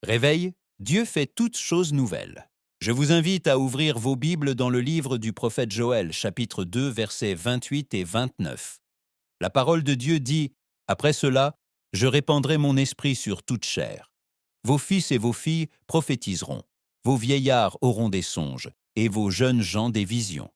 Réveil, Dieu fait toutes choses nouvelles. Je vous invite à ouvrir vos Bibles dans le livre du prophète Joël, chapitre 2, versets 28 et 29. La parole de Dieu dit « Après cela, je répandrai mon esprit sur toute chair. Vos fils et vos filles prophétiseront, vos vieillards auront des songes, et vos jeunes gens des visions.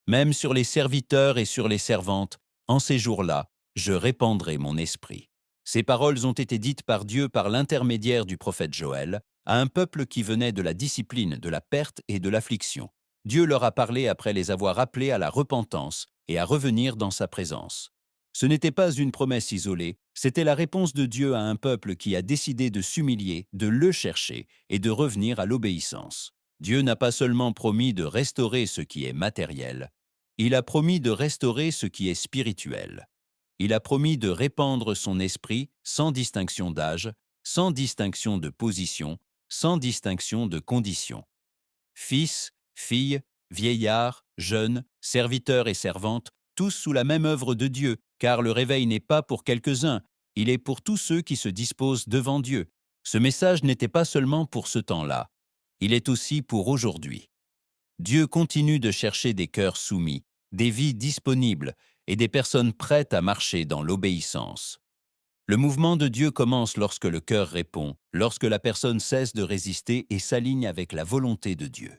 Même sur les serviteurs et sur les servantes, en ces jours-là, je répandrai mon esprit. » Ces paroles ont été dites par Dieu par l'intermédiaire du prophète Joël à un peuple qui venait de la discipline, de la perte et de l'affliction. Dieu leur a parlé après les avoir appelés à la repentance et à revenir dans sa présence. Ce n'était pas une promesse isolée, c'était la réponse de Dieu à un peuple qui a décidé de s'humilier, de le chercher et de revenir à l'obéissance. Dieu n'a pas seulement promis de restaurer ce qui est matériel, il a promis de restaurer ce qui est spirituel. Il a promis de répandre son esprit sans distinction d'âge, sans distinction de position, sans distinction de condition. Fils, filles, vieillards, jeunes, serviteurs et servantes, tous sous la même œuvre de Dieu, car le réveil n'est pas pour quelques-uns, il est pour tous ceux qui se disposent devant Dieu. Ce message n'était pas seulement pour ce temps-là, il est aussi pour aujourd'hui. Dieu continue de chercher des cœurs soumis, des vies disponibles et des personnes prêtes à marcher dans l'obéissance. Le mouvement de Dieu commence lorsque le cœur répond, lorsque la personne cesse de résister et s'aligne avec la volonté de Dieu.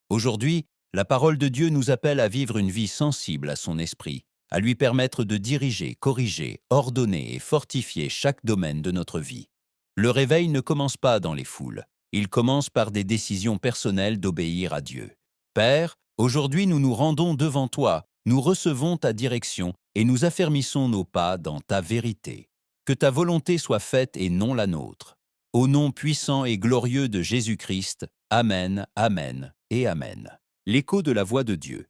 Aujourd'hui, la parole de Dieu nous appelle à vivre une vie sensible à son esprit, à lui permettre de diriger, corriger, ordonner et fortifier chaque domaine de notre vie. Le réveil ne commence pas dans les foules, il commence par des décisions personnelles d'obéir à Dieu. Père, aujourd'hui nous nous rendons devant toi, nous recevons ta direction et nous affermissons nos pas dans ta vérité. Que ta volonté soit faite et non la nôtre. Au nom puissant et glorieux de Jésus-Christ, Amen, Amen et Amen. L'écho de la voix de Dieu.